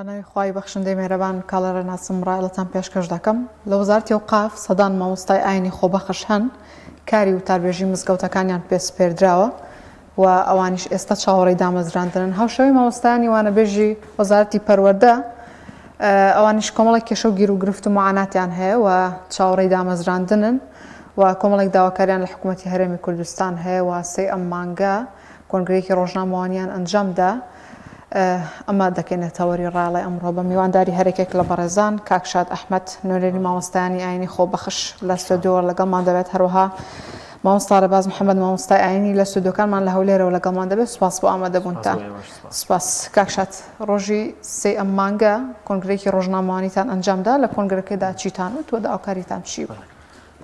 بەناوی خوای بەخشندەی مێرەبان کاڵەرە ناسم ڕایڵەتان پێشکەش دەکەم لە وەزارەتی ئەوقاف سەدان مامۆستای ئاینی خۆبەخش هەن کاری وتاربێژی مزگەوتەکانیان پێسپێردراوە و ئەوانیش ئێستا چاوەڕێی دامەزراندنن هاوشەوی مامۆستایانی وانەبێژی وەزارەتی پەروەردە ئەوانیش کۆمەڵێک کێشە و گیر و گرفت و معاناتیان هەیە و چاوەڕێی دامەزراندنن و کۆمەڵێک داواکاریان لە حکوومەتی هەرێمی کوردستان هەیە و سێ ئەم مانگە کۆنگرەیەکی ڕۆژنامەوانیان ئەنجامدا ئەمە دەکەینێتەوەری ڕاڵی ئەمڕۆ بە میوانداری هەرێکێک لە بەڕێزان کاکشاد ئەحمەد نوێنەری مامۆستایانی ئاینی خۆبەخش لە ستۆدیۆ لەگەڵمان دەبێت هەروەها مامۆستا ڕێباز محەممەد مامۆستای ئاینی لە ستۆدیۆکانمان لە هەولێرەوە لەگەڵمان دەبێت سوپاس بۆ ئامادەبوونتان سوپاس کاکشاد ڕۆژی سێ ئەم مانگە کۆنگرەیەکی ڕۆژنامەوانیتان ئەنجامدا لە کۆنگرەکەیدا چیتان وت و داواکاریتان چی بوو؟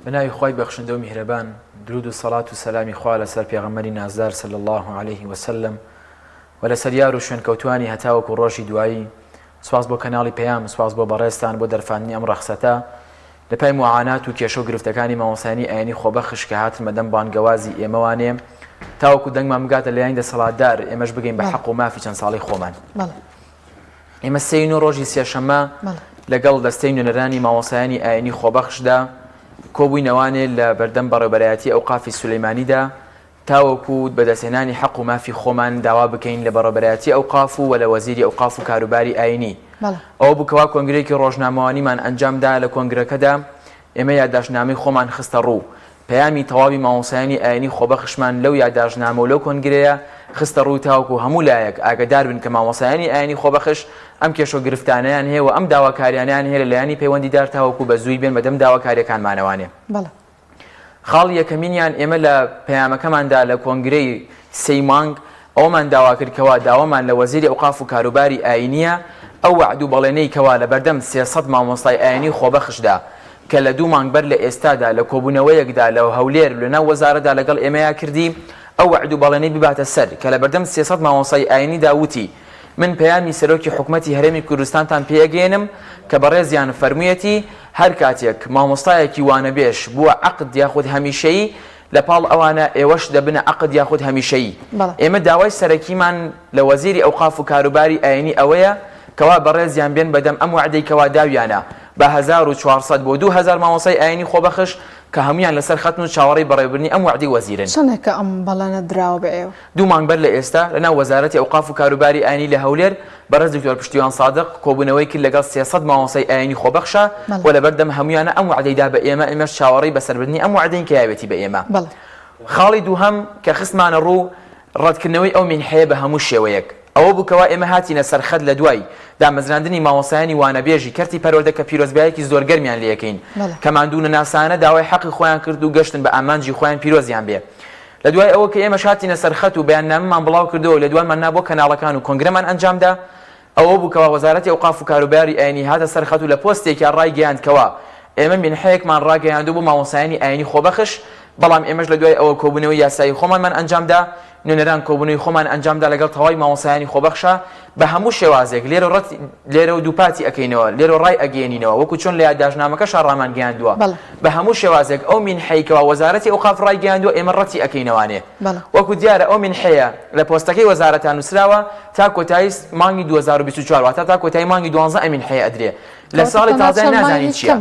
بەناوی خوای بەخشندە و میهرەبان درود و سەڵات و سەلامی خوا لەسەر پێغەمبەری نازدار صلی الله عليه وسلم و لەسەر یار و شوێنکەوتوانی هەتاوەکو ڕۆژی دوایی سواز بۆ کەناڵی پەیام سواز بۆ بەڕێستان بۆ دەرفاندنی ئەم ڕەخسەتە لە پای معانات و کێشە و گرفتەکانی مامۆستایانی ئاینی خۆبەخش کە هاتن بەدەم بانگەوازی ئێمەوانێ تاوەکو دەنگمان بگاتە لەلایەن دەسەڵاتدار ئێمەش بگەین بە حەق و مافی چەند ساڵی خۆمان. ئێمە سێین و ڕۆژی سێشەممە لەگەڵ دەستەی نوێنەرانی مامۆستایانی ئاینی خۆبەخشدا کۆبووینەوانێ لە بەردەم بەڕێوەبەرایەتی ئەوقافی سولەیمانیدا تاوەکو بەدەستهێنانی حەق و مافی خۆمان داوا بکەین لە بەڕێوەبەرایەتی ئەوقاف و لە وەزیری ئەوقاف و کاروباری ئاینی ئەوە بووکەوا کۆنگرەیەکی ڕۆژنامەوانیمان ئەنجامدا لە کۆنگرەکەدا ئێمە یادداشتنامەی خۆمان خستە ڕوو پەیامی تەواوی مامۆستایانی ئاینی خۆبەخشمان لەو یادداشتنامە و لەو کۆنگرەیە خستە ڕوو تاوەکو هەموو لایەک ئاگادار بن کە مامۆستایانی ئاینی خۆبەخش ئەم کێشە و گرفتانیان هەیە و ئەم داواکاریانیان هەیە لە لایەنی پەیوەندیدار تاوەکو بە زووی بێن بەدەم داواکاریەکانمانەوانێ. خاڵ یەکەمینیان ئێمە لە پەیامەکەماندا لە کۆنگرەی سەی مانگ ئەومان داوا کردکەوە داوامان لە وەزیری ئەوقاف و کاروباری ئاینیە ئەو وعد و بەڵێنەی کەوا لە بەردەم 300 مامۆستای ئاینی خۆبەخشدا کە لە 2 مانگ بەر لە ئێستادا لە کۆبوونەوەیەکدا لە هەولێر لەناو وەزارەتدا لەگەڵ ئێمەیا کردی ئەو وعد و بەڵێنەی بباتە سەر کە لە بەردەم 300 مامۆستای ئاینیدا وتی من پەیامی سەرۆکی حکوومەتی هەرێمی کوردستانتان پێگەێنم کە بەڕێزیان فەرموویەتی هەر کاتێک مامۆستایەکی وانەبێش بووە عەقد یاخود هەمیشەیی لە پاڵ ئەوانە ئێوەش دەبنە عەقد یاخود هەمیشەیی. ئێمە داوای سەرەکیمان لە وەزیری ئەوقاف و کاروباری ئاینی ئەوەیە کەوا بەڕێزیان بێن بەدەم ئەم وعدەی کەوا داویانە بە 1400 بۆ 2000 مامۆستای ئاینی خۆبەخش کە هەمویان لەسەر خەتن و چاوەڕێی بەڕێوەبردننی ئەم وعدەی وەزیرن. چەندێکە ئەم بەڵێنە دراوە بە ئێوە؟ 2 مانگ بەر لە ئێستا لەناو وەزارەتی ئەوقاف و کاروباری ئاینی لە هەولێر بەڕێز دکتۆر پشتیوان سادق کۆبوونەوەی کرد لەگەڵ 300 مامۆستای ئاینی خۆبەخشە و لەبەردەم هەمویانە ئەم وعدەیدا بە ئێمەش چاوەڕێی بەسەربردننی ئەم وعدەی کە یاوێتی بە ئێمە. خاڵی دووهەم کە خستمانە ڕوو ڕەتکردنەوەی ئەو مینحەیە بە هەموو شێوەیەک ئەوە بووکەوە ئێمە هاتینە سەرخەت لە دوای دامەزراندنی مامۆستایانی وانەبێژی کەرتی پەروەردە کە پیرۆزبایەکی زۆر گەرمیان لێەکەین کە ماندوونە ناسانە داوای حەقی خۆیان کرد و گەشتن بە ئامانجی خۆیان پیرۆزیان بێ لە دوای ئەوە کە ئێمە هاتینە سەرخەت و بەیاننامەمان بڵاو کردەوە لە دوانمان نا بۆ کەناڵەکان و کۆنگرەمان ئەنجامدا ئەوە بووکەوە وەزارەتی ئەوقاف و کاروباری ئاینی هاتە سەرخەت و لە پۆستێکیان ڕایگەیاندکەوە ئێمە مینحەیەکمان ڕاگەیاندوو بۆ مامۆستایانی ئاینی خۆبەخش بەڵام ئێمەش لە دوای ئەوە کۆبوونەوەی یاسایی خۆمانمان ئەنجامدا نوێنەران کۆبوونەوەی خۆمان ئەنجامدا لەگەڵ تەواوی مامۆستایانی خۆبەخشە بە هەموو شێوازێک لێرە و دووپاتی ئەکەینەوە لێرە ڕای ئەگەێنینەوە وەکو چۆن لە یادداشتنامەکەش ڕامان گەیاندووە بە هەموو شێوازێک ئەو مینحەیەکەوە وەزارەتی ئەوقاف ڕای گەیاندووە ئێمە ڕەتی ئەکەینەوانێ وەکو دیارە ئەو مینحەیە لە پۆستەکەی وەزارەتان نووسراوە تا کۆتایی مانگی 2024 واتە تا کۆتایی مانگی 12 ئەم مینحەیە ئەدرێ لە ساڵی تازە نازانین چییە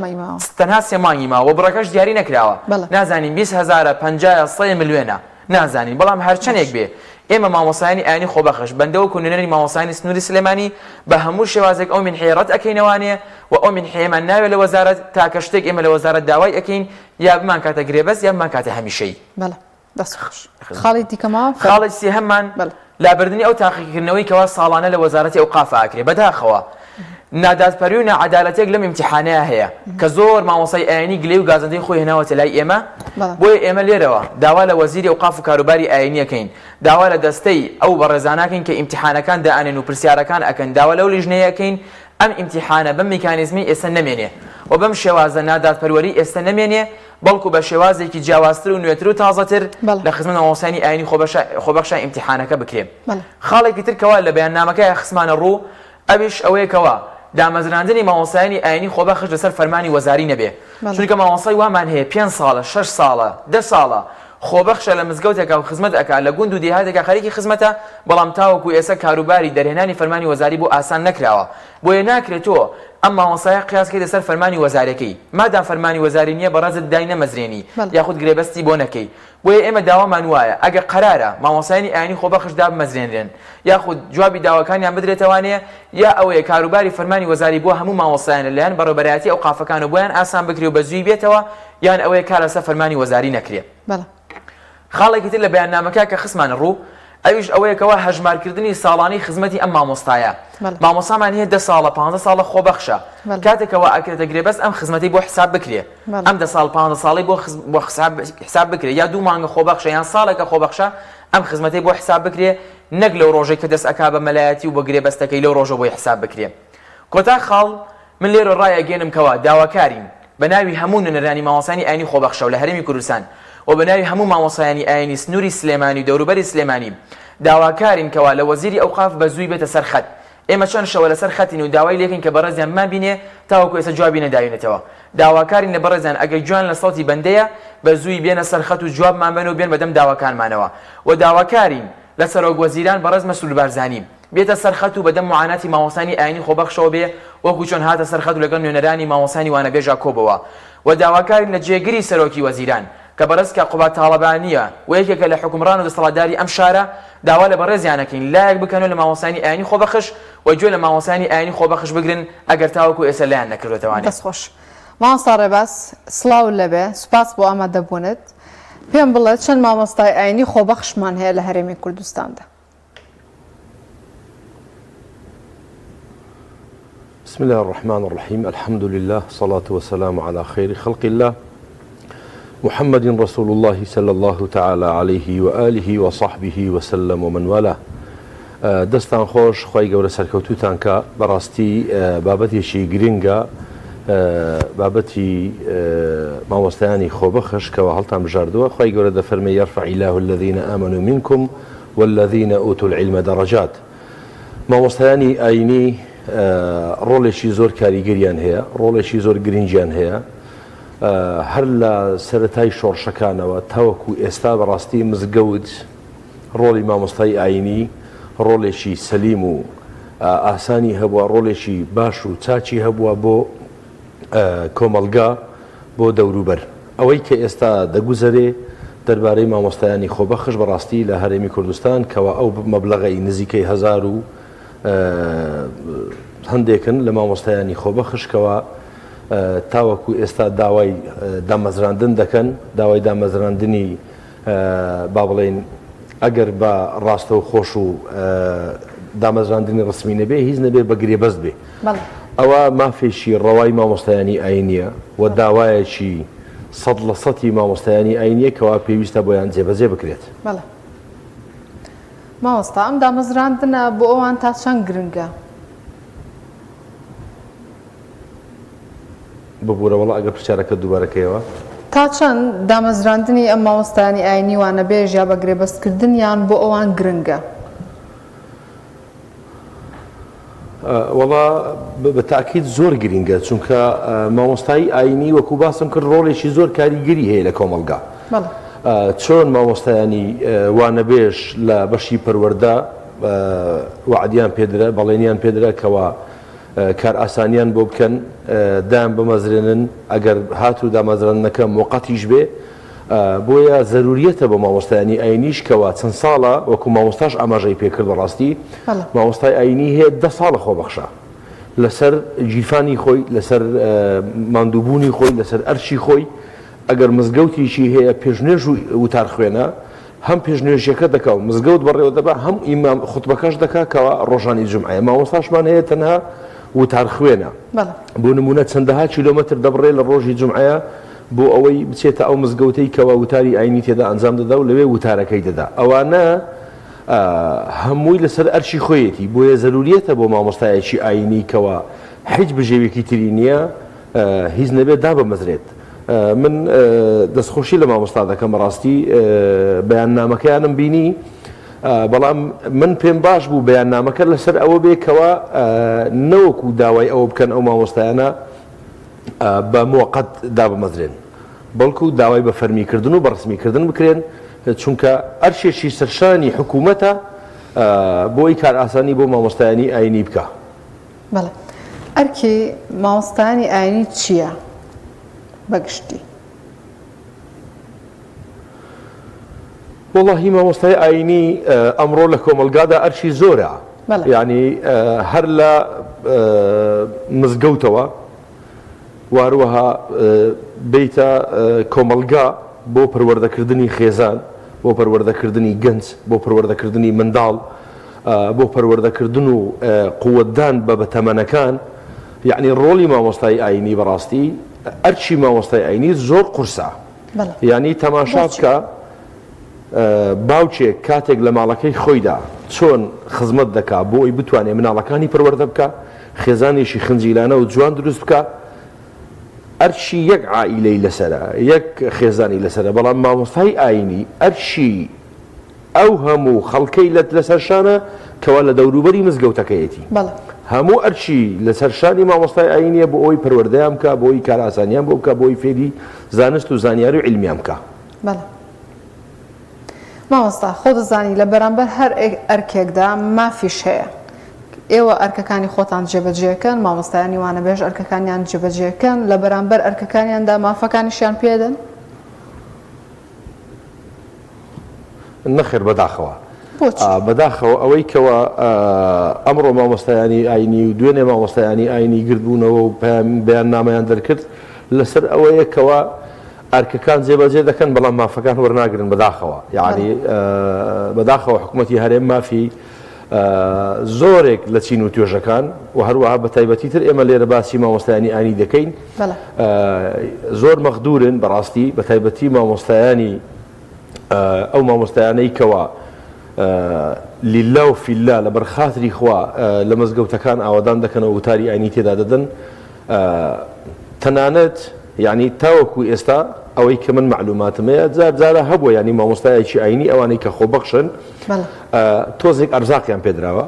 تەنها 3 مانگی ماوە بڕەکەش دیاری نەکراوە نازانین 200,000 50 100 ملیۆنە نازانین بەڵام هەرچەندێک بێ ئێمە مامۆستایانی ئاینی خۆبەخش بەندەوە کۆنێنەری مامۆستایانی سنووری سلێمانی بە هەموو شێوازێک ئەو مینحەیە ڕەت ئەکەینەوانێ و ئەو مینحەیەمان ناوێت لە وەزارەت تاکە شتێک ئێمە لە وەزارەت داوای ئەکەین یا بمان کاتە گرێبەست یا بمان کاتە هەمیشەیی. خاڵی دیکەمەوە خاڵی سێهەممان لابردنی ئەو تاقیکردنەوەی کەوا ساڵانە لە وەزارەتی ئەوقاف ئاکرێ بەداخەوە نادادپەروی و نەعەدالەتێک لەم ئیمتیحانەیە هەیە کە زۆر مامۆستای ئاینی گلەی و گازەندەی خۆی هێناوەتە لای ئێمە بۆیە ئێمە لێرەوە داوا لە وەزیری ئەوقاف و کاروباری ئاینیەکەین داوا لە دەستەی ئەو بەڕێزانەکەین کە ئیمتیحانەکان دائانێن و پرسیارەکان ئەکەن داوا لەو لیژنەیەکەین ئەم ئیمتیحانە بەم میکانیزمی ئێستا نەمێنێ و بەم شێوازە نادادپەروەری ئێستا نەمێنێ بەڵکو بە شێوازێکی جیاوازتر و نوێتر و تازەتر لە خزمەت مامۆستایانی ئاینی خۆبەخشە ئیمتیحانەکە بکرێ. خاڵێکی تر کەوا لە بەیاننامەکەی خستمانە ڕوو ئەویش ئەوەیەکەوە دامەزراندنی مامۆستایانی ئاینی خۆبەخش لەسەر فەرمانی وەزاری نەبێ چونکە مامۆستای وامان هەیە 5 ساڵە 6 ساڵە 10 ساڵە خۆبەخشە لە مزگەوتێکا و خزمەت ئەکا لە گوند و دێهاتێکا خەریکی خزمەتە بەڵام تاوەکو ئێستا کاروباری دەرهێنانی فەرمانی وەزاری بۆ ئاسان نەکراوە بۆیە ناکرێتەوە ئەم مامۆستایە قیاسکەی لەسەر فەرمانی وەزارەکەی مادام فەرمانی وەزاری نییە بەڕێزت دای نەمەزرێنی یاخود گرێبەستی بۆ نەکەی بۆیە ئێمە داوامان وایە ئەگەر قەرارە مامۆستایانی ئاینی خۆبەخشدا بمەزرێنرێن یاخود جوابی داواکانیان بدرێتەوانەیە یا ئەوەیە کاروباری فەرمانی وەزاری بۆ هەموو مامۆستایان لەلایەن بەڕێوەبەرایەتی ئەو قافەکان و بۆیان ئاسان بکرێ و بەزووی بێتەوە یان ئەوەیە کار لەسەر فەرمانی وەزاری نەکرێ. خاڵێکی تر لە بەیاننامەکە کە خسمان ڕوو ئەویش ئەوەیەکەوە هەژمارکردنی ساڵانەی خزمەتی ئەم مامۆستایە مامۆستامان هەیە 10 ساڵە 15 ساڵە خۆبەخشە کاتێکەوە ئەکرێتە گرێبەست ئەم خزمەتی بۆ حساب بکرێ ئەم 10 ساڵ 15 ساڵی بۆ حساب بکرێ یا 2 مانگە خۆبەخشە یان ساڵێکە خۆبەخشە ئەم خزمەتی بۆ حساب بکرێ نەک لەو ڕۆژەی کە دەست ئەکا بە مەلایەتی و بە گرێبەستەکەی لەو ڕۆژە بۆی حساب بکرێ. کۆتا خاڵ من لێرە ڕایەگەێنم کەوە داواکارین بە ناوی هەموو نەرانی مامۆستایانی ئاینی خۆبەخشە و لە هەرێمی کوردستان و بە ناوی هەموو مامۆستایانی ئاینی سنووری سلێمانی و دەوروبەری سلێمانی داواکارین کەوا لە وەزیری ئەوقاف بە زووی بێتە سەر خەت ئێمە چەند شەوە لەسەر خەتین و داوای لێکین کە بەڕێزیان مابینێ تاوەکو ئێستا جوابی نەداوێنێتەوە داواکارین لە بەڕێزیان ئەگەر جوان لە سەڵتی بەندەیە بە زووی بێنە سەر خەت و جوابمان بێن و بێن بەدەم داواکانمانەوە و داواکارین لە سەرۆک وەزیران بەڕێز مەسئول بارزانی بێتە سەر خەت و بەدەم معاناتی مامۆستانی ئاینی خۆبەخشەوە بێ وەکو چۆن هاتە سەر خەت و لەگەڵ نوێنەرانی مامۆستانی وانەبێژا کۆبەوە و داواکارین لە جێگیری سەرۆکی وەزیران کە بەڕێز کە قوبات تاڵەبانیە و یەکێکە لە حکومڕان و دەسەڵاتداری ئەم شارە داوا لە بەڕێزیانەکەین لایەک بکەنەوە لە مامۆستانی ئاینی خۆبەخش و گوێ لە مامۆستانی ئاینی خۆبەخش بگرن ئەگەر تاوەکو ئێستا لایەن نەکردوێتەوانێت. دەستخۆش مامۆستا ڕێباز سڵاو لەبێ سوپاس بۆ ئامادەبوونت پێم بڵێت چەند مامۆستای ئاینی خۆبەخشمان هەیە لە هەرێمی کوردستاندا؟ بسم الله الرحمن الرحيم الحمد لله صلاة والسلام على خير خلق الله محمد رسول الله صلى الله تعالى عليه وآله وصحبه وسلم ومن والاه. دەستان خۆش خی گەورە سەرکەوتوتان کە بەڕاستی بابەتێکی گرنگە بابەتی مامۆستایانی خۆبەخش کەەوە هەڵتان بژاردووە خی گەورە دەفەرمێ يرفع الله الذين آمنوا منكم والذين أوتوا العلم درجات. مامۆستایانی ئاینی ڕۆڵێکی زۆر کاریگەریان هەیە ڕۆڵێکی زۆر گرنگیان هەیە هەر لە سەرەتای شۆڕشەکانەوە تاوەکو ئێستا بەڕاستی مزگەوت ڕۆڵی مامۆستای ئاینی ڕۆڵێکی سەلیم و ئاسانی هەبووە ڕۆڵێکی باش و چاچی هەبووە بۆ کۆمەلگا بۆ دەوروبەر ئەوەی کە ئێستا دەگوزەرێ دەربارەی مامۆستایانی خۆبەخش بەڕاستی لە هەرێمی کوردستان کەەوە ئەو مەبلەغی نزیکەی 1000 و هەندێکن لە مامۆستایانی خۆبەخشکەوە تاوەکو ئێستا داوای دامەزراندن دەکەن داوای دامەزراندنی با بڵێن ئەگەر بە ڕاستە و خۆش و دامەزراندنی ڕسمی نەبێ هیچ نەبێ بە گرێبەست بێ ئەوە مافێکی ڕەوای مامۆستایانی ئاینیە و داوایەکی 100% مامۆستایانی ئاینیە کەوا پێویستە بۆیان جێبەجێ بکرێت. مامۆستا ئەم دامەزراندنە بۆ ئەوان تا چەند گرنگە؟ ببوورەوەڵ ئەگەر پرسیارەکە دووبارەکەیەوە تا چەند دامەزراندنی ئەم مامۆستایانی ئاینی وانە بێژ یا بە گرێبەستکردن یان بۆ ئەوان گرنگە؟ وەڵا بە تاکید زۆر گرنگە چونکە مامۆستایی ئاینی وەکو باسم کرد ڕۆڵێکی زۆر کاریگەری هەیە لە کۆمەلگا چۆن مامۆستایانی وانەبێژ لە بەشی پەروەردە وعدیان پێدرا بەڵێنیان پێدرا کەوە کار ئاسانیان بۆ بکەن دام بمەزرێنن ئەگەر هات و دامەزرێنەکە موقەتیش بێ بۆیە زەروریەتە بۆ مامۆستایانی ئاینیش کەوا چەند ساڵە وەکو مامۆستاش ئاماژەی پێکرد بەڕاستی مامۆستای ئاینی هەیە 10 ساڵە خۆبەخشە لەسەر جیرفانی خۆی لەسەر ماندووبوونی خۆی لەسەر ئەرچی خۆی ئەگەر مزگەوتیشی هەیە پێشنێژ و وتار خوێنە هەم پێشنێژیەکە دەکا و مزگەوت بەڕێوە دەبا هەم ئیمام خوتبەکەش دەکا کەوا ڕۆژانی جومعە مامۆستاشمان هەیە تەنها وتار خوێنە بۆ نمونە چەندەها کیلۆمەتر دەبڕێ لە ڕۆژی جومعە بۆ ئەوەی بچێتە ئەو مزگەوتەی کەوا وتاری ئاینی تێدا ئەنجام دەدا و لەوێ وتارەکەی دەدا ئەوانە هەمووی لەسەر ئەرشی خۆیەتی بۆیە زەروریەتە بۆ مامۆستایەکی ئاینی کەوا هیچ بژێوێکی تری نییە هیچ نەبێت دا بەمەزرێت. من دەستخۆشی لە مامۆستا دەکەم ڕاستی بەیاننامەکەیانم بینی بەڵام من پێم باش بوو بەیاننامەکە لەسەر ئەوە بێ کەوا نەوەکو داوای ئەوە بکەن ئەو مامۆستایانە بە موقەت دابمەزرێن بەڵکو داوای بە فەرمیکردن و بەڕسمیکردن بکرێن چونکە ئەرشێکی سەرشانی حکوومەتە بۆی کار ئاسانی بۆ مامۆستایانی ئاینی بکە. بەڵێ ئەرکی مامۆستایانی ئاینی چییە بەگشتی؟ وڵڵاهی مامۆستای ئاینی ئەمڕۆ لە کۆمەلگادا ئەرشی زۆرە، یعنی هەر لە مزگەوتەوە واروەها بیتە کۆمەلگا بۆ پەروەردەکردنی خێزان، بۆ پەروەردەکردنی گەنج، بۆ پەروەردەکردنی منداڵ، بۆ پەروەردەکردن و قووەتدان بە بەتەمەنەکان. یعنی ڕۆڵی مامۆستای ئاینی بەڕاستی ئەرچی مامۆستای ئاینی زۆر قورسە. یعنی تەماشا بکە باوچێک کاتێک لە ماڵەکەی خۆیدا چۆن خزمەت دەکا بۆ ئەوی بتوانێت مناڵەکانی پەروەردە بکە، خێزانێکی خنجیلانە و جوان دروست بکە. ئەرچی یەک عائیلەی لەسەرە، یەک خێزانی لەسەرە، بەڵام مامۆستای ئاینی ئەرچی ئەو هەموو خەڵکەی لەسەرشانە کەوا لە دەوروبەری مزگەوتەکەیەتی. هەموو ئەرچی لەسەرشانی مامۆستای ئاینیە بۆ ئەوی پەروەردەیان بکە، بۆ ئەوی کار ئاسانیان بۆ بکە، بۆ ئەوی فێری زانست و زانیاری و عیلمیان بکە. مامۆستا خۆ دەزانی لە بەرامبەر هەر ئەرکێکدا مافیش هەیە. ئێوە ئەرکەکانی خۆتان جێبەجێکەن، مامۆستایانی وانە بێژ ئەرکەکانیان جێبەجێکەن، لە بەرامبەر ئەرکەکانیاندا مافەکانیشیان پێدەن؟ نەخێر بەداخەوە بەداخەوە ئەوەی کەوە ئەمڕۆ مامۆستایانی ئاینی و دوێنێ مامۆستایانی ئاینی گردبوونەوە و بەیان نامەیان دەرکرد لەسەر ئەوەیە کەوە ئەرکەکان جێبەجێ دەکەن بەڵام مافەکان وەرناگرن بەداخەوە. یعنی بەداخەوە حکوومەتی هەرێم مافی زۆرێک لە چین و توێژەکان و هەروەها بە تایبەتی تر ئێمە لێرە باسی مامۆستایانی ئاینی دەکەین. زۆر مەخدورن بەڕاستی بە تایبەتی مامۆستایانی ئەو مامۆستایانەی کەوە لیلا و فیلا لە بەرخاتری خوا لە مزگەوتەکان ئاوادان دەکەنەوە وتاری ئاینی تێدا دەدەن. تەنانەت یعنی تاوەکو ئێستا ئەوەی کە من معلوماتمەیە جارجارە هەبووە، ینی مامۆستایەکی ئاینی ئەوانەی کە خۆبەخشن تۆزێک ئەرزاقیان پێدراوە،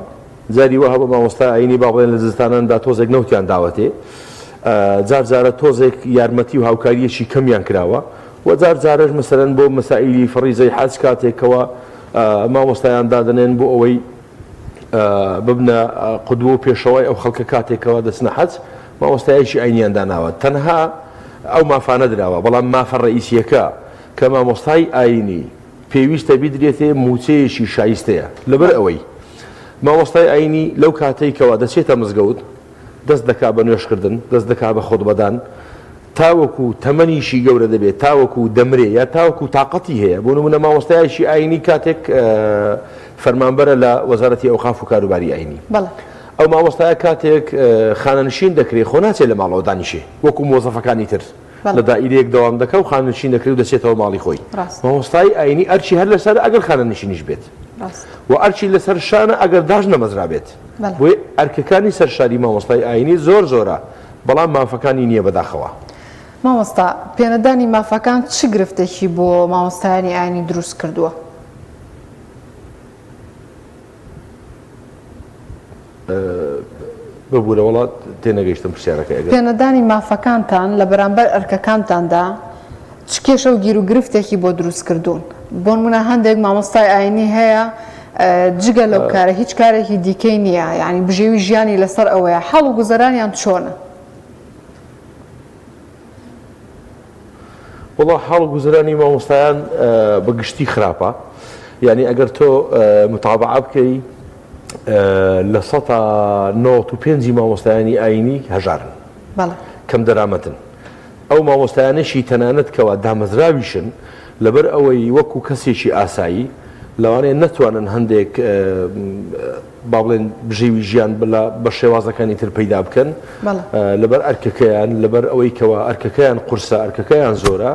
جاری وە هەبوو مامۆستای ئاینی با بڵێن لە زستاناندا تۆزێک نەوتیان داوەتێ، جارجارە تۆزێک یارمەتی و هاوکاریەکی کەمیان کراوە و جارجارەش مەسەلەن بۆ مەسائیلی فەریزەی حەج کاتێکەوە مامۆستایان دادنێن بۆ ئەوەی ببنە قودوە و پێشەوەی ئەو خەڵکە کاتێکەوە دەچنە حەج مامۆستایەکی ئاینیان داناوە. تەنها ئەو مافانە دراوە، بەڵام مافە ڕئیسیەکە کە مامۆستای ئاینی پێویستە بیدرێتێ موچەیەکی شایستەیە. لەبەر ئەوەی مامۆستای ئاینی لەو کاتێکەوە دەچێتە مزگەوت دەست دەکا بە نوێشکردن، دەست دەکا بە خۆتبەدان، تاوەکو تەمەنیشی گەورە دەبێت، تاوەکو دەمرێ یا تاوەکو تااقەتی هەیە. بۆ نمونە مامۆستایەکی ئاینی کاتێک فەرمانبەرە لە وەزارەتی ئەوقاف و کاروباری ئاینی، ئەو مامۆستایە کاتێک خانەنشین دەکرێت خۆ ناچێت لە ماڵەوە دانیشێ وەکو مۆزەفەکانی تر لە دائیرەیەک دەوام دەکە و خانەنشین دەکرێت و دەچێتەوە ماڵی خۆی. مامۆستای ئاینی ئەرچی هەر لەسەر ئەگەر خانەنشینیش بێت و ئەرچی لەسەر شانە ئەگەر داژ نەمەزرا بێت. بۆی ئەرکەکانی سەرشاری مامۆستای ئاینی زۆر زۆرە، بەڵام مافەکانی نییە بەداخەوە. مامۆستا پێنەدانی مافەکان چ گرفتێکی بۆ مامۆستایانی ئاینی دروست کردووە؟ ببوورە وڵات تێنەگەیشتم پرسیارەکە. پێنەدانی مافەکانتان لە بەرامبەر ئەرکەکانتاندا چ کێشە و گیر و گرفتێکی بۆ دروست کردوون؟ بۆ نمونە هەندێک مامۆستای ئاینی هەیە جگە لەو کارە هیچ کارێکی دیکەی نییە، یعنی بژێوی ژیانی لەسەر ئەوەیە، هەڵ و گوزەرانیان چۆنە؟ وڵا هەڵ گوزرانی مامۆستایان بەگشتی خراپە. یعنی ئەگەر تۆ متابعە بکەی لە 195 مامۆستایانی ئاینی هەژارن کەم دەرامەتن. ئەو مامۆستایانەشی تەنانەت کەوا دامەزراویشن لەبەر ئەوەی وەکو کەسێکی ئاسایی لەوانەیە نەتوانن هەندێک با بڵێن بژێوی ژیان بە شێوازەکانی تر پەیدا بکەن لەبەر ئەرکەکەیان، لەبەر ئەوەی کەوا ئەرکەکەیان قورسە، ئەرکەکەیان زۆرە.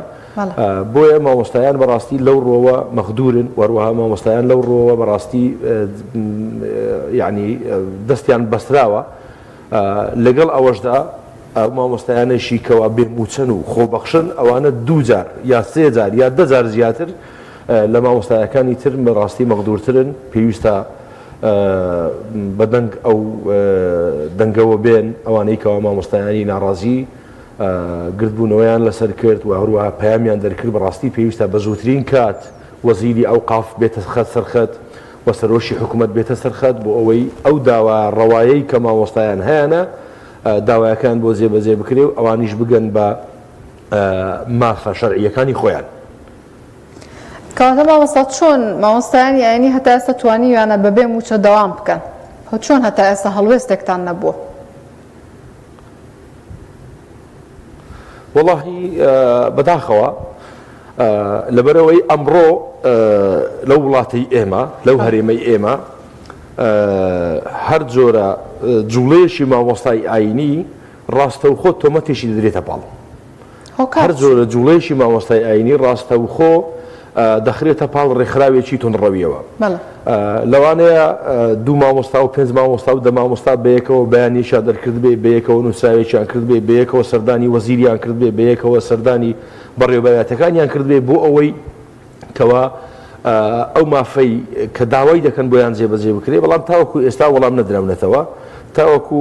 بۆیە مامۆستایان بەڕاستی لەو ڕۆوە مەخدورن، وەروەها مامۆستایان لەو ڕۆوە بەڕاستی یعنی دەستیان بەستراوە. لەگەڵ ئەوەشدا مامۆستایانەشی کەوا بێموچەن و خۆبەخشن ئەوانە 2 جار یا 3 جار یا 10 جار زیاتر لە مامۆستایەکانی تر بەڕاستی مەخدورترن. پێویستە بەدەنگ ئەو دەنگەوە بێن ئەوانەی کەوا مامۆستایانی ناڕازی گردبوونەوەیان لەسەر کرد و هەروەها پەیامیان دەرکرد بەڕاستی پێویستە بە زووترین کات وەزیری ئەوقاف بێتە خەت سەرخەت و سەرۆشی حکوومەت بێتە سەرخەت بۆ ئەوەی ئەو داوا ڕەوایەی کە مامۆستایان هەیەە داوایەکان بۆ جێبەجێ بکرێ و ئەوانیش بگەن بە مافە شەرعیەکانی خۆیان. کەواتە مامۆستا چۆن مامۆستایان یعنی هەتا ئێستا توانیویانە بەبێ موچە دەوام بکەن چۆن هەتا ئێستا هەڵوێستێکتان نەبووە؟ وەڵاهی بەداخەوە لەبەرەوەی ئەمڕۆ لەو وڵاتی ئێمە لەو هەرێمەی ئێمە هەر جۆرە جوڵەیەشی مامۆستای ئاینی ڕاستەوخۆ تۆمەتێکی دەدرێتە پاڵ. هەر جۆرە جوڵەیەشی مامۆستای ئاینی ڕاستەوخۆ دەخرێتە پاڵ ڕێکخراوێکی تونڕەویەوە. لەوانەیە دوو مامۆستا و پێنج مامۆستا و دە مامۆستا بەیەکەوە بەیانیشان دەرکرد بێ بەیەکەوە نووسراوێکیان کرد بێ بەیەکەوە سەردانی وەزیریان کرد بێ بەیەکەوە سەردانی بەڕێوەبایەتەکانیان کرد بێ بۆ ئەوەی کەوا ئەو مافەی کە داوای دەکەن بۆیان جێبەجێ بکرێ بەڵام تاوەکو ئێستا وەڵام نەدراونەتەوە تاوەکو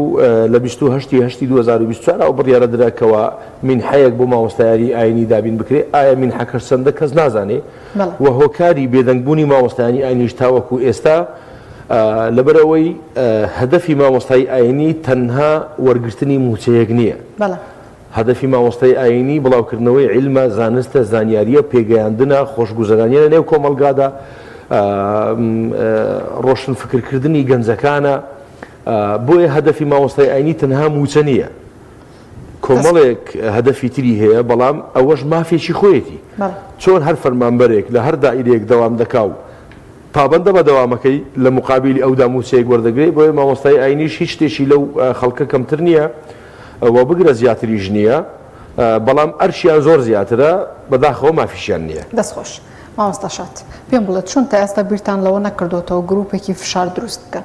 لە 28 2024 ئەو بڕیارە دراکەوە مینحەیەک بۆ مامۆستایانی ئاینی دابین بکرێ ئایا مینحەکە چەندە کەس نازانێ و هۆکاری بێدەنگبوونی مامۆستایانی ئاینیش تاوەکو ئێستا لەبەرەوەی هەدەفی مامۆستای ئاینی تەنها وەرگرتنی موچەیەک نییە. هەدەفی مامۆستای ئاینی بڵاوکردنەوەی عیلمە زانستە زانیاریە پێگەیاندنە خۆشگوزەرانیە نێو کۆمەلگادا ڕۆشن فکرکردنی گەنجەکانە بۆیە هەدەفی مامۆستای ئاینی تەنها موچە نییە کۆمەڵێک هەدەفی تری هەیە بەڵام ئەوەش مافێکی خۆیەتی چۆن هەر فەرمانبەرێک لە هەر دائیرەیەک دەوام دەکا و پابەندە بە دەوامەکەی لە مقابلی ئەودا موچەیەک وەردەگرێت بۆیە مامۆستای ئاینیش هیچ شتێکی لەو خەڵکە کەمتر نییە و بگرە زیاتریش نییە بەڵام ئەرشیان زۆر زیاترە بەداخەوە مافیشیان نییە. دەستخۆش مامۆستا شاد پێم بڵێت چۆن تا ئێستا بیرتان لەوە نەکردوتەوە گروپێکی فشار دروست بکەن؟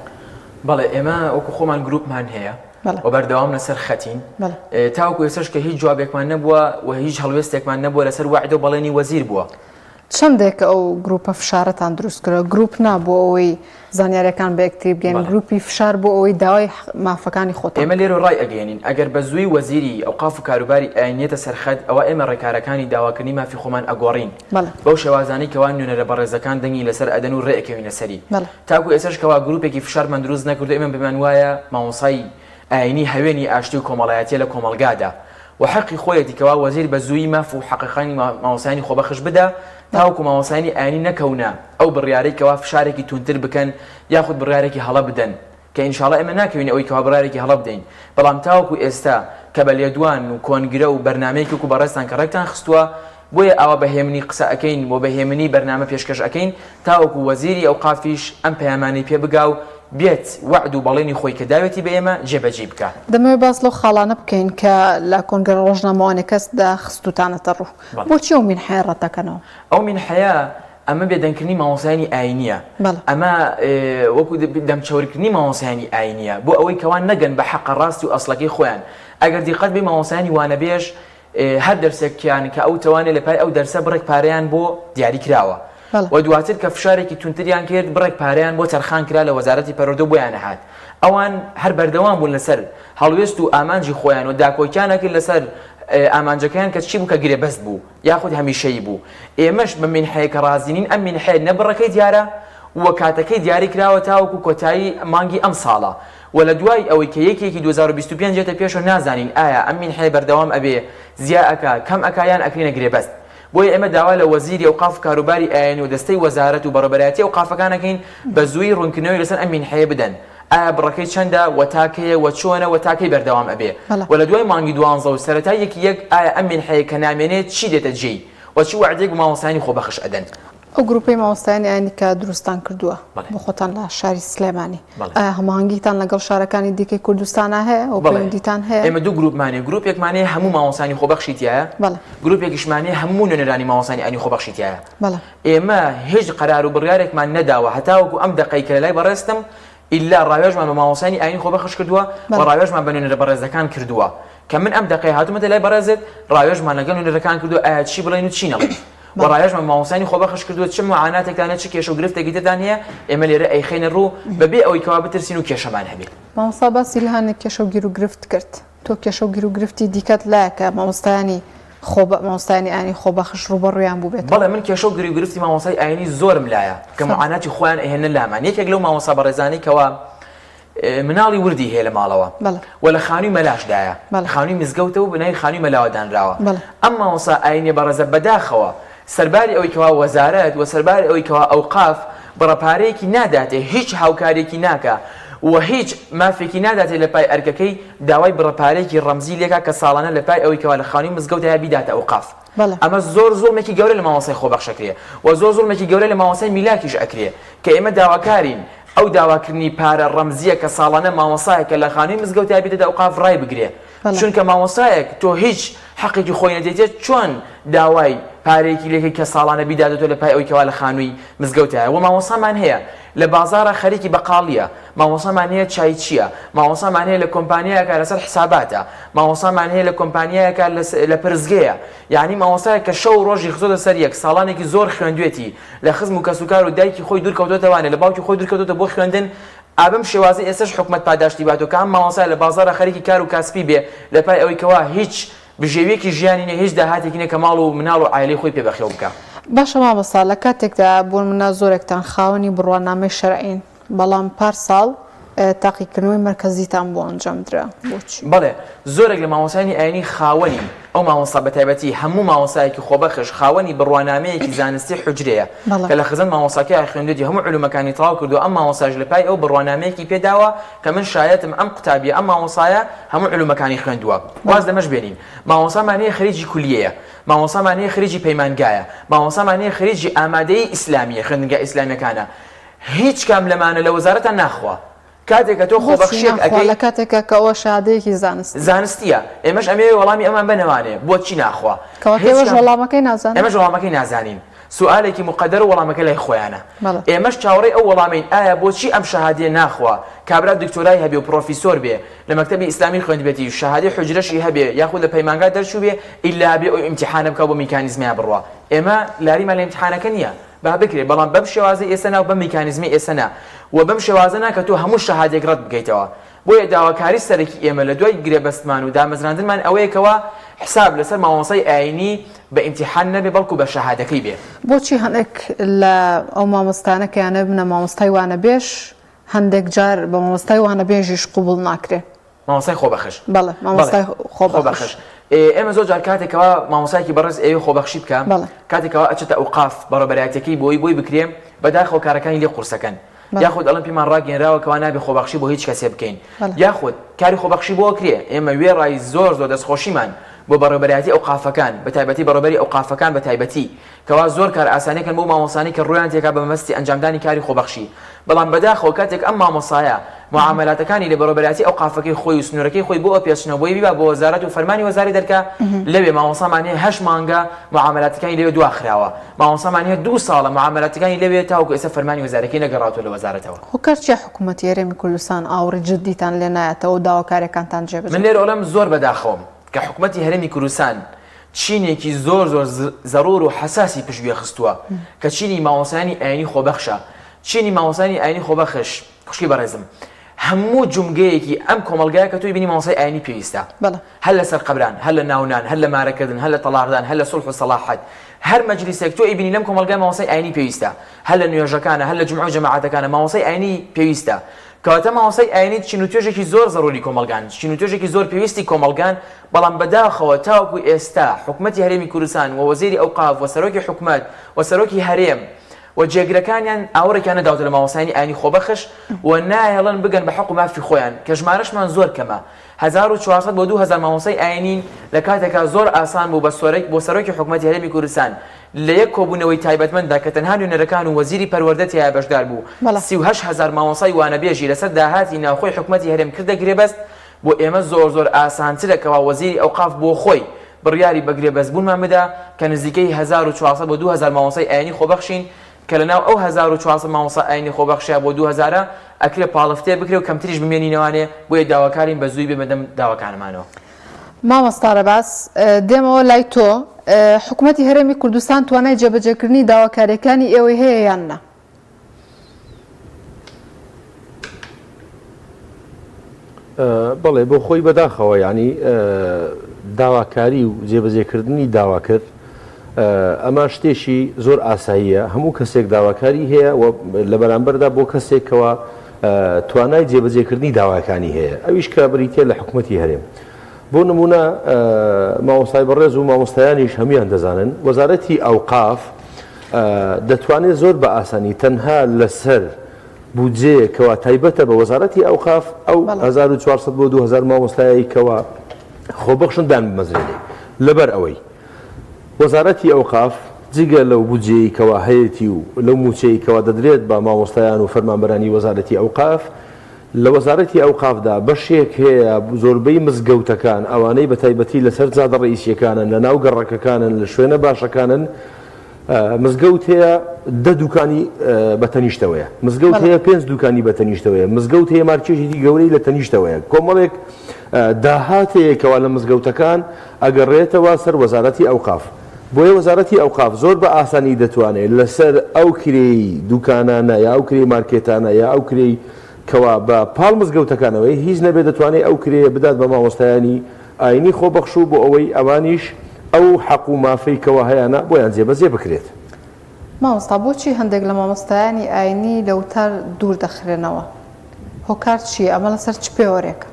بەڵێ ئێمە وەکو خۆمان گروپمان هەیە و بەردەوام لەسەر خەتین تاوەکو ئێسش کە هیچ جوابێکمان نەبووە و هیچ هەڵوێستێکمان نەبووە لەسەر وعدە و بەڵێنی وەزیر بووە. چەندێک ئەو گروپە فشارەتان دروست کرد گروپ نابوو ئەوەی زانیاریەکان بە یەکتری بگەین گروپی فشار بۆ ئەوەی داوای مافەکانی خۆتان. ئێمە لێرە ڕای ئەگەێنین ئەگەر بە زووی وەزیری ئەوقاف و کاروباری ئاینیەتە سەرخەت ئەوە ئێمە ڕێکارەکانی داواکردنی مافی خۆمان ئەگۆڕین بەو شێوازانەی کەوان نوێنەرە بەڕێزەکان دەنگی لەسەر ئەدەن و ڕێئەکەوینە سەری تاکو ئێسش کەوا گروپێکی فشارمان دروست نەکردو ئێمە بمان وایە مامۆسای ئاینی هەوێنی ئاشتی و کۆمەڵایەتیە لە کۆمەلگادا و حەقی خۆیەتی کەوا وەزیر بە زووی ماف و حەقیقانی مامۆسایانی خۆبەخش بدە تاوەکو مامۆسایانی ئاینی نەکەونە ئەو بڕیارەی کەوا فشارێکی تونتر بکەن یاخود بڕیارێکی هەڵە بدەن کە ئینشاڵڵا ئێمە ناکەوین ئەوەی کەوا بڕیارێکی هەڵە بدەین بەڵام تاوەکو ئێستا کە بە لێدوان و کۆنگرە و بەرنامەیەکی و بەڕێستان کە ڕێکتان خستووە بۆیە ئەوە بەهێمنی قسە ئەەکەین بۆ بەهێمنی بەرنامە پێشکەش ئەەکەین تاوەکو وەزیری ئەو قافیش ئەم پەیامانەی پێ بگا و بێت وعد و بەڵێنی خۆی کە داوێتی بە ئێمە جێبەجێ بکە. دەمەوێت باس لەو خاڵانە بکەین کە لە کۆنگرە ڕۆژنامەوانی کەس داخستوتانەتە ڕوو بۆچی ئەو مینحەیە ڕەتەکەنەوە؟ ئەو مینحەیە ئەمە بێدەنگکردنی مامۆسایانی ئاینیە ئەمە وەکو دەمچەوەرکردنی مامۆسایانی ئاینیە بۆ ئەوەی کەوان نەگەن بە حەقە ڕاستی و ئەسڵەکەی خۆیان ئەگەر دیقەت بێ مامۆسایانی وانەبێژ هەر دەرسێکیان کە ئەو توانێت لە پای ئەو دەرسە بڕێک پارەیان بۆ دیاری کراوە و دواتر کە فشارێکی تونتریان کرد بڕێک پارەیان بۆ تەرخان کرا لە وەزارەتی پەروەردە بۆیان نەهات ئەوان هەر بەردەوام بوون لەسەر هەڵوێست و ئامانجی خۆیان و داکۆکیانە کرد لەسەر ئامانجەکەیان کە چی بوو کە گرێبەست بوو یاخود هەمیشەیی بوو ئێمەش بە مینحەیەکە ڕازینین ئەم مینحەیە نەبڕەکەی دیارە و کاتەکەی دیاری کراوە تاوەکو کۆتایی مانگی ئەم ساڵە و لە دوای ئەوەی کە یەکێکی 2025 جێتە پێشەوە نازانین ئایا ئەم مینحەیە بەردەوام ئەبێ زیا ئەکا کەم ئەکایان ئەکرێنە گرێبەست بۆیە ئێمە داوا لە وەزیری ئەوقاف و کاروباری ئاینی و دەستەی وەزارەت و بەڕێبەرایەتی ئەوقافەکانەکەین بە زووی ڕوونکردنەوەی لەسەر ئەم مینحەیە بدەن ئایا بڕەکەی چەندە و تاکەیە و چۆنە و تاکەی بەردەوام ئەبێ و لە دوای مانگی 12 و سەرەتا یەک ئایا ئەم مینحەیە کە نامێنێت چی دێتە جێی و چی وعدێک مامۆسایانی خۆبەخش ئەدەن. ئەو گروپی مامۆستایانی ئاینی کە دروستان کردووە بۆ خۆتان لە شاری سلێمانی هەماهەنگیتان لەگەڵ شارەکانی دیکەی کوردستانە هەیە ئەو پەیوەندیتان هەیە؟ ئێمە دوو گروپمانێ گروپێکمانەیە هەموو مامۆسایانی خۆبەخشی تایە گروپێکیشمانەیە هەموو نوێنەرانی مامۆسایانی ئاینی خۆبەخشی تایە ئێمە هیچ قەرار و بڕیارێکمان نەداوە هەتاوەکو ئەم دەقەی کە لەلای بەڕێستم ئیلا ڕاوێژمان بە مامۆسایانی ئاینی خۆبەخش کردووە و ڕاوێژمان بە نوێنەرە بەڕێزەکان کردووە کە من ئەم دەقەی هاتوومەتە لای بەڕێزت ڕاوێژمان لەگەڵ نوێنەرەکان کردووە ئایا چی بڵێن و چی نەڵێن و ڕاوێژمان مامۆسایانی خۆبەخش کردووە چ معاناتێکدانە چ کێشە و گرفتێکی ترتان هەیە ئێمە لێرە ئەیخەینە ڕوو بەبێ ئەوەی کەوا بترسین و کێشەمان هەبێت. مامۆستا باسی لە هەنێک کێشە و گیر و گرفت کرد تۆ کێشە و گیر و گرفتی دیکەت لایەکە مامۆستایانی مامۆستایانی ئاینی خۆبەخش ڕوبەڕوویان بوو بێت. بەڵێ من کێشە و گری و گرفتی مامۆستای ئاینی زۆرم لایە کە معاناتی خۆیان ئەهێنە لامان. یەکێک لەو مامۆستا بەڕێزانەی کەوا مناڵی وردی هەیە لە ماڵەوە و لە خانووی مەلاشدایە، خانووی مزگەوتە و بنای خانووی مەلاوە دانراوە. ئەم مامۆستا ئاینی بەڕێزە بەداخەوە سەرباری ئەوەی کەوا وەزارەت و سەرباری ئەوەی کەوا ئەوقاف بڕەپارەیەکی ناداتێ، هیچ هاوکارێکی ناکە و هیچ مافێکی ناداتێ لە پای ئەرکەکەی داوای بڕەپارەیەکی ڕەمزی لێکا کە ساڵانە لە پای ئەوەی کەوا لە خانووی مزگەوتە بیداتە ئەوقاف. ئەمە زۆر زۆرمێکی گەورە لە مامۆستای خۆبەخشەکرێ و زۆر زۆرمێکی گەورە لە مامۆستای میلاکیش ئەکرێ کە ئێمە داواکارین ئەو داواکردنی پارە ڕەمزیە کە ساڵانە مامۆستایەکە لە خانووی مزگەوتە بیداتە ئەوقاف ڕای بگرێ. چونکە مامۆستایەک تۆ هیچ حەقێکی خۆی نەدێتێت چۆن داوای پارێکی لێکی کە ساڵانە بیداتێتۆ لە پای ئەوەی کەوا لە خانووی مزگەوتایە. و مامۆستامان هەیە لە بازارە خەریکی بەقاڵیە، مامۆستامان هەیە چایچیە، مامۆستامان هەیە لە کۆمپانیایەکە لەسەر حساباتە، مامۆستامان هەیە لە کۆمپانیایەکە لە پرزگەیە. یعنی مامۆستایە کە شەو ڕۆژی خزۆتە سەر یەک، ساڵانێکی زۆر خوێندوێتی لە خزم و کەسوکار و دایکی خۆی دوورکەوتۆتەوانێ، لە باوکی خۆی دوورکەوتۆتە بۆ خوێندن. ئابم شێوازی ئێستش حکومەت پاداشتی باتەوە کە ئەم مامۆستای لە بازارە خەریکی کار و کاسبی بێ لە پای ئەوەی کەوا هیچ بژێویەکی ژیانی نە، هیچ داهاتێکی نە کە ماڵ و مناڵ و عایلەی خۆی پێ بەخێو بکە. باشە مامۆستا لە کاتێکدا بۆ منە زۆرێکتان خاوەنی بڕوانامەی شەرعین، بەڵام پارساڵ تاقیکردنەوەی مەرکەزیتان بۆ ئەنجام درا بۆچی؟ بەڵێ زۆرێک لە مامۆستایانی ئاینی خاوەنی ئەو مامۆستا بەتایبەتی هەموو مامۆستایەکی خۆبەخش خاوەنی بڕوانامەیەکی زانستی حوجرەیە کە لە خزم مامۆستاکەی خوێندوێتی هەموو علومەکانی تەواو کردو. ئەم مامۆستاژ لە پای ئەو بڕوانامەیەکی پێداوە کە من شایەتم ئەم قوتابیە ئەم مامۆستایە هەموو علومەکانی خوێندووە. واز لەمەش بێنین مامۆستامان هەیە خەریجی کولیەیە، مامۆستامان هەیە خەریجی پەیمانگایە، مامۆستامان هەیە خەریجی ئامادەیی ئیسلامیە، خوێندنگە ئیسلامیەکانە. هیچ کام لەمانە لە وەزارەتە ناخوا. کاتێکە تۆ خۆبەخشیەک ئەەکەی لە کاتێکە کە ئەوە شادەیەکی زانستیە، ئێمەش ئەمێ وەڵامی ئەمان بنەوانێ بۆچی ناخوا ئێمەش وەڵامەکەی نازانین. سوالێکی مقدر و وەڵامەکە لای خۆیانە. ئێمەش چاوەڕێی ئەو وەڵامین ئایا بۆچی ئەم شەهادەیە ناخوا کابرا دکتۆرای هەبێ و پرۆفیسۆر بێ لە مەکتەبی ئیسلامی خوێندبێتی و شەهادەی حوجرەشی هەبێ یاخود لە پەیمانگا دەرچوو بێ ئیلا بێ ئەو ئیمتیحانە بکە بۆ میکانیزمیان بڕوا. ئێمە لاریمان لە ئیمتیحانەکە نییە با بکرێ، بەڵام بەم شێوازە ئێستا نا و بەم میکانیزمی ئێستا نا و بەم شێوازە ناکە تۆ هەموو شەهادێک ڕەت بگەیتەوە. بۆیە داواکاری سەرەکی ئێمە لە دوای گرێبەستمان و دامەزراندنمان ئەوەیەکەوە حساب لەسەر مامۆستای ئاینی بە ئیمتیحان نەبێ بەڵکو بە شەهادەکەی بێ. بۆچی هەندێک لە ئەو مامۆستانە کە یانە بنە مامۆستای وانەبێژ هەندێک جار بە مامۆستای وانەبێژیش قوبوڵ ناکرێ؟ مامۆستای خۆبەخش. بەڵێ مامۆستای خۆبەخش. ئێمە زۆر جار کاتێکەوە مامۆستایەکی بەڕێز ئێوە خۆبەخشی بکە، کاتێکەوە ئەچێتە ئەوقاف بەڕێبەرایەتەکەی بۆی بکرێ بەداخەوە کارەکانی لێ قورسەکەن، یاخود ئەڵم پێمان ڕاگەێنراوە کەوا نابێ خۆبەخشی بۆ هیچ کەسێ بکەین، یاخود کاری خۆبەخشی بۆ کرێ. ئێمە وێڕای زۆر دەستخۆشیمان بۆ بەڕێبەرایەتی ئەوقافەکان بەتایبەتی بەڕێبەری ئەوقافەکان بەتایبەتی کەوا زۆر کار ئاسانیەکەن بۆ مامۆستانی کە ڕویان تێکا بە مەبەستی ئەنجامدانی کاری خۆبەخشی. بەڵام بەداخەوە کاتێک ئەم مامۆستایە معاملاتەکانی لە بەڕێبەرایەتی ئەوقافەکەی خۆی و سنوورەکەی خۆی بۆ پێچنەوەی بیبا بۆ وەزارەت و فەرمانی وەزاری دەرکا، لەوێ مامۆستامان هەیە 8 مانگە معاملاتەکانی لەوێ دواخراوە، مامۆستامان هەیە 2 ساڵە معاملاتەکانی لەوێ تاوەکو ئێستا فەرمانی وەزارەکەی نەگەڕاوەتەوە لە وەزارەتەوە. هۆکارچی حکوومەتی هەرێمی کوردستان ئاوڕی جددیتان لێ نایەتەوە و داواکاریەکانتان جێبەجێ؟ من لێرە ئەڵێم زۆر بەداخەوم کە حکوومەتی هەرێمی کوردستان چینێکی زۆر زەرور و حەساسی پشتگوێ خستووە کە چینی مامۆستایانی ئاینی خۆبەخشە. چینی مامۆستایانی ئاینی خۆبەخش خوشکی بەڕێزم هەموو جومگەیەکی ئەم کۆمەلگایە کە توی بینی مامۆستای ئاینی پێویستە، هەر لە سەرقەبران، هەر لە ناونان، هەر لە مارەکردن، هەر لە تەلاقدان، هەر لە سولح و سەلاحەت، هەر مەجلیسێک تۆ ئیبینی لەم کۆمەلگای مامۆستای ئاینی پێویستە، هەر لە نوێژەکانە، هەر لە جومع و جەماعەتەکانە مامۆستای ئاینی پێویستە. کەواتە مامۆستای ئاینی چین و توێژێکی زۆر زەڕوری کۆمەلگان، چین و توێژێکی زۆر پێویستی کۆمەلگان. بەڵام بەداخەوە تاوەکو ئێستا حکوومەتی هەرێمی کوردستان و وەزیری ئەوقاف و سەرۆکی حکوومەت و سەرۆکی هەرێم و جێگرەکانیان ئاوڕێکیان نەداوتە لە مامۆستایانی ئاینی خۆبەخش و نایەڵەن بگەن بە حەق و مافی خۆیان کە ژمارەشمان زۆر کەمە. 1400 بۆ 2000 مامۆستای ئاینین لە کاتێکا زۆر ئاسان بوو بۆ سەرۆکی حکوومەتی هەرێمی کوردستان لە یەک کۆبوونەوەی تایبەتمەندا کە تەنها نوێنەرەکان و وەزیری پەروەردە تیا بەشدار بوو. 38000 مامۆستای وانەبێژی لەسەر داهاتی ناوخۆی حکوومەتی هەرێم کردە گرێبەست. بۆ ئێمە زۆر ئاسانترەکەوە وەزیری ئەوقاف بۆ خۆی بڕیاری بە گرێبەستبوونمان بدا کە نزیکەی 1400 بۆ 2000 مامۆستای ئاینی خۆبەخشین کە لەناو ئەو 1400 مامۆستا ئاینی خۆبەخشیە بۆ 2000 ئەکرێ پاڵفتێ بکرێ و کەمتریش بمێنینەوانێ بۆیە داواکارین بە زووی بێمەدەم داواکانمانەوە. مامۆستا ڕەباس دێمەوە لای تۆ حکوومەتی هەرێمی کوردستان توانای جێبەجێکردنی داواکاریەکانی ئێوەی هەیە یان نا؟ بەڵێ بۆ خۆی بەداخەوە ینی داواکاری و جێبەجێکردنی داوا کرد ئەمە شتێکی زۆر ئاساییە هەموو کەسێک داواکاری هەیە لە بەرامبەردا بۆ کەسێکەوە توانای جێبەجێکردنی داواکانی هەیە ئەویش کە بریتە لە حکوومەتی هەرێم بۆ نمونە مامۆستای بەڕێز و مامۆستایانیش هەمیان دەزانن وەزارەتی ئەوقاف دەتوانێت زۆر بە ئاسانی تەنها لەسەر بودجەیەکەوە تایبەتە بە وەزارەتی ئەوقاف ئەو 1400 بۆ 2000 مامۆستایەکەوە خۆبەخشن دامەزرێنێ لەبەر ئەوەی وەزارەتی ئەوقاف جگە لەو بودجەیەکەوە هەیەی و لەو موچەیەکەوە دەدرێت بە مامۆستایان و فەرمانبەرانی وەزارەتی ئەوقاف لە وەزارەتی ئەوقافدا بەشێک هەیە زۆربەی مزگەوتەکان ئەوانەی بە تایبەتی لەسەر جادە ڕئیسیەکانن لە ناو گەڕەکەکانن لە شوێنە باشەکانن مزگەوت هەیە 10 دوکانی بەتەنیشتەوەیە مزگەوت هەیە 5 دوکانی بەتەنیشتەوەیە مزگەوت هەیە مارکێژی گەورەی لە تەنیشتەوەیە کۆمەڵێک داهاتەیەکەوە لە مزگەوتەکان ئەگەڕێتەوە سەر وەزارەتی ئەوقاف بۆیە وەزارەتی ئەوقاف زۆر بە ئاسانی دەتوانێت لەسەر ئەو کرێی دوکانانە یا ئەو کرێی مارکێتانە یا ئەو کرێی کەوا بە پاڵ مزگەوتەکانەوەی هیچ نەبێت دەتوانێت ئەو کرێ بدات بە مامۆستایانی ئاینی خۆبەخشوو بۆ ئەوەی ئەوانیش ئەو حەق و مافەی کەوا هەیەە بۆیان جێبەجێ بکرێت مامۆستا بۆچی هەندێک لە مامۆستایانی ئاینی لەوتار دوور دەخرێنەوە هۆکار چییە ئەمە لەسەر چ پێوەرێکە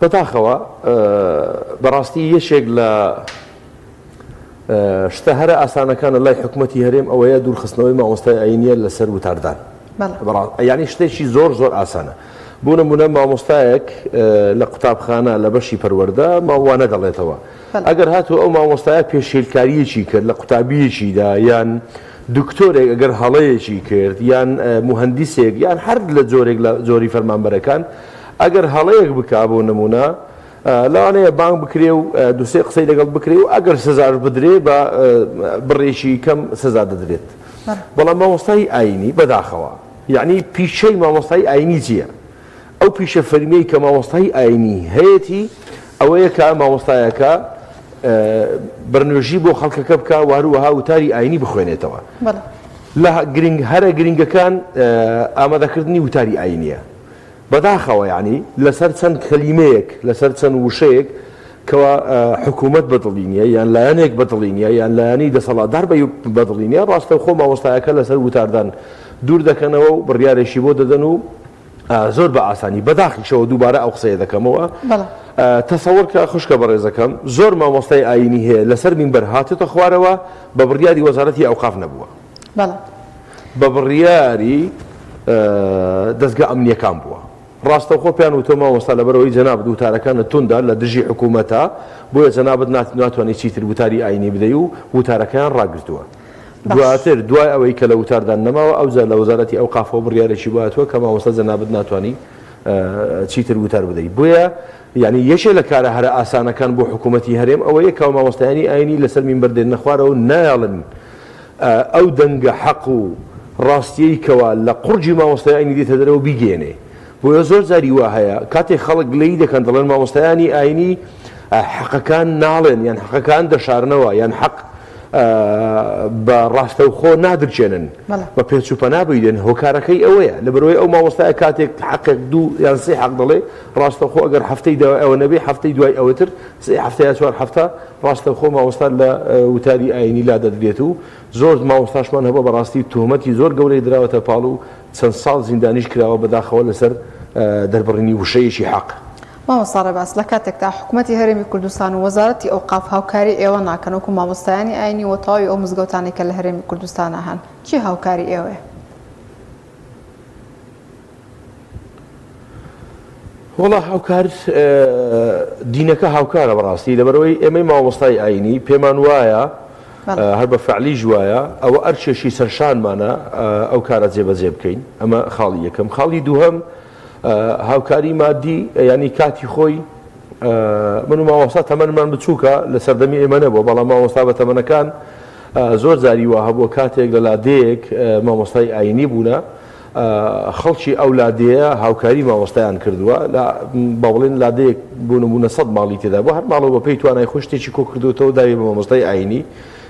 بەداخەوە بەڕاستی یەکێک لە شتە هەرە ئاسانەکانە لای حکوومەتی هەرێم ئەوەیە دوورخستنەوەی مامۆستای ئاینیە لەسەر وتاردان یعنی شتێکی زۆر زۆر ئاسانە بۆ نمونە مامۆستایەک لە قوتابخانە لە بەشی پەروەردە ماوانە دەڵێتەوە ئەگەر هاتوو ئەو مامۆستایە پێشێلکاریەکی کرد لە قوتابیەکیدا یان دکتۆرێک ئەگەر هەڵەیەکی کرد یان موهەندیسێک یان هەر لە جۆرێک لە جۆری فەرمانبەرەکان ئەگەر هەڵەیەک بکا بۆ نمونە لەوانەیە بانگ بکرێ و دووسێ قسەی لەگەڵ بکرێ و ئەگەر سزار بدرێ بە بڕێکی کەم سزا دەدرێت بەڵام مامۆستای ئاینی بەداخەوە یعنی پیشەی مامۆستای ئاینی چییە ئەو پیشە فەرمیەی کە مامۆستای ئاینی هەیەی ئەوەیە کە مامۆستایەکە بەرنوێژی بۆ خەڵکەکە بکە واروەها وتاری ئاینی بخوێنێتەوە لە هەرە گرنگەکان ئامادەکردنی وتاری ئاینیە بەداخەوە یعنی لەسەر چەند کەلیمەیەک لەسەر چەند وشەیەک کەوا حکوومەت بەدڵینیە یان لایەنێک بەدڵینیە یان لایەنی دەسەڵاتدار بەدڵینیە ڕاستەوخۆ مامۆستایەکە لەسەر وتاردان دوور دەکەنەوە و بڕیارێکی بۆ دەدەن و زۆر بە ئاسانی بەداخیشەوە دووبارە ئەو قسەیە دەکەمەوە تەسەوەر کە خوشکە بەڕێزەکەم زۆر مامۆستای ئاینی هەیە لەسەر مینبەر هاتێتە خوارەوە بە بڕیاری وەزارەتی ئەوقاف نەبووە بە بڕیاری دەستگا ئەمنیەکان بووە ڕاستەوخۆ پێیان وتۆ مامۆستا لەبەرەوەی جەنابەت وتارەکانە توندا لە دژی حکوومەتە بۆیە جەنابەت ناتوانێت چیتر وتاری ئاینی بدەی و وتارەکان ڕاگرتووە دواتر دوای ئەوەی کە لە وتاردان نەماوە ئەوجا لە وەزارەتی ئەوقافەوە بڕیارێکی باتوە کە مامۆستا جەنابەت ناتوانی چیتر وتار بدەیت بۆیە یعنی یەکێک لە کارە هەرە ئاسانەکان بۆ حکوومەتی هەرێم ئەوەیە کە مامۆستایانی ئاینی لەسەر مینبەر دێنە خوارەوە نایڵن ئەو دەنگە حەق و ڕاستیەی کەوا لە قورجی مامۆستای ئاینی دێتە دەرەوە بیگێنێ بۆیە زۆر جاری وا هەیە کاتێک خەڵک لێی دەکەن دەڵێن مامۆستایانی ئاینی حەقەکان ناڵێن یان حەقەکان دەشارنەوە یان حەق بە ڕاستەوخۆ نادرچێنن بە پێچوپەنا بێدێن هۆکارەکەی ئەوەیە لەبەرەوەی ئەو مامۆستایە کاتێک حەقێک دوو یان سێ حەق دەڵێ ڕاستەوخۆ ئەگەر هەفتەی داوای ئەوە نەبێ هەفتەی دوای ئەوەتر سێ هەفتە یا چوار هەفتە ڕاستەوخۆ مامۆستا لە وتاری ئاینی لا دەدرێت و زۆر مامۆستاشمان هەبوو بەڕاستی تۆهمەتی زۆر گەورەی دراوەتە پاڵ و چەند ساڵ زیندانیش کراوە بەداخەوە لەسەر دەربڕینی وشەیەکی حەق مامۆستا ڕێباز لە کاتێکدا حکوومەتی هەرێمی کوردستان و وەزارەتی ئەوقاف هاوکاری ئێوە ناکەن وەکو مامۆستایانی ئاینی و تەواوی ئەو مزگەوتانی کە لە هەرێمی کوردستانە هەن چی هاوکاری ئێوەیە وەڵا هاوکار دینەکە هاوکارە بەڕاستی لەبەرەوەی ئێمەی مامۆستای ئاینی پێمان وایە هەر بە فعلی جوایە ئەوە ئەرچێشی سەرشانمانە ئەو کارە جێبەجێ بکەین ئەمە خاڵی یەکەم خاڵی دووهەم هاوکاری مادی ینی کاتی خۆی من و مامۆستا تەمەنمان بچووکە لە سەردەمی ئێمە نەبووە بەڵام مامۆستا بە تەمەنەکان زۆر جاری وا هەبووە کاتێک لە لادەیەک مامۆستای ئاینی بوونە خەڵکی ئەو لادەیە هاوکاری مامۆستایان کردووە بەڵێن لادەیەک بوو نمونە 100 ماڵی تێدا بۆ هەر ماڵەوە بە پێی توانای خۆ شتێکی کۆ کردوێتەوە داوی بە مامۆستای ئاینی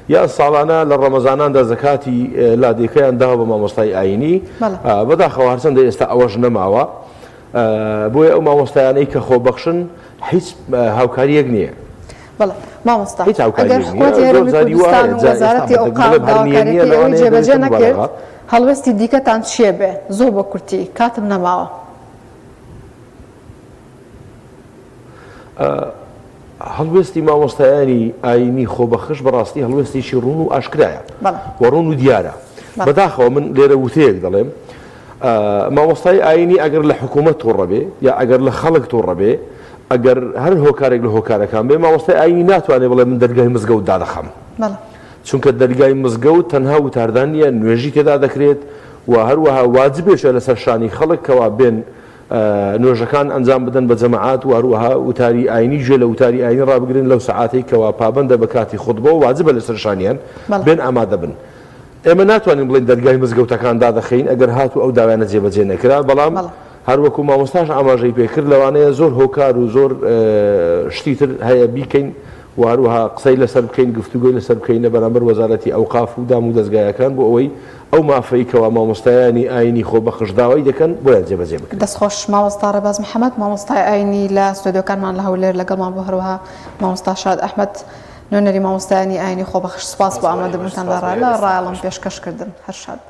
یان ساڵانە لە ڕەمەزاناندا زەکاتی لادێکەیان داوە بە مامۆستای ئاینی بەداخەوە هەرچەندە ئێستا ئەوەش نەماوە بۆیە ئەو مامۆستایانەی کە خۆبەخشن هیچ هاوکاریەک نییە. بەڵێ مامۆستا ئەگەر حکوومەتی هەرێمی کوردستان و وەزارەتی ئەوقاف داواکاریەکەی ئەوەی جێبەجێ نەکرد هەڵوێستی دیکەتان چییە بێ؟ زۆر بە کورتی کاتم نەماوە. هەڵوێستی مامۆستایانی ئاینی خۆبەخش بەڕاستی هەڵوێستێکی ڕوون و ئاشکرایە و ڕوون و دیارە. بەداخەوە من لێرە وتەیەک دەڵێم مامۆستای ئاینی ئەگەر لە حکوومەت تۆڕە بێ یا ئەگەر لە خەڵک تۆڕە بێ ئەگەر هەر هۆکارێک لە هۆکارەکان بێ مامۆستای ئاینی ناتوانێت بڵێ من دەرگای مزگەوت دادەخەم چونکە دەرگای مزگەوت تەنها وتاردان نیە نوێژی تێدا دەکرێت و هەروەها واجبێشە لەسەر شانی خەڵک کەوا بێن نوێژەکان ئەنجام بدەن بە جەماعات و هەروەها وتاری ئاینی ژێ لە وتاری ئاینی ڕابگرن لەو سەعاتەی کەوا پابەندە بە کاتی خودبە و واجبە لەسەر شانیان بێن ئامادە بن. ئێمە ناتوانین بڵێن دەرگای مزگەوتەکان دادەخەین ئەگەر هاتو ئەو داوایانە جێبەجێ نەکرا بەڵام هەروەکو مامۆستاش ئاماژەی پێکرد لەوانەیە زۆر هۆکار و زۆر شتیتر هەیە بیکەین و هەروەها قسەی لەسەر بکەین گفتوگۆی لەسەر بکەینە بەرامبەر وەزارەتی ئەوقاف و دام و دەستگایەکان بۆ ئەوەی ئەو مافەی کەوا مامۆستایانی ئاینی خۆبەخش داوای دەکەن بۆیان جێبەجێ بکەن. دەستخۆش مامۆستا ڕەباز محەممەد مامۆستای ئاینی لە ستۆدیۆکانمان لە هەولێر لەگەڵمان بۆ هەروەها مامۆستا شاد ئەحمەد نوێنەری مامۆستایانی ئاینی خۆبەخش سوپاس بۆ ئامادەبوونتان لە ڕایڵم پێشکەشکردن هەر شاد.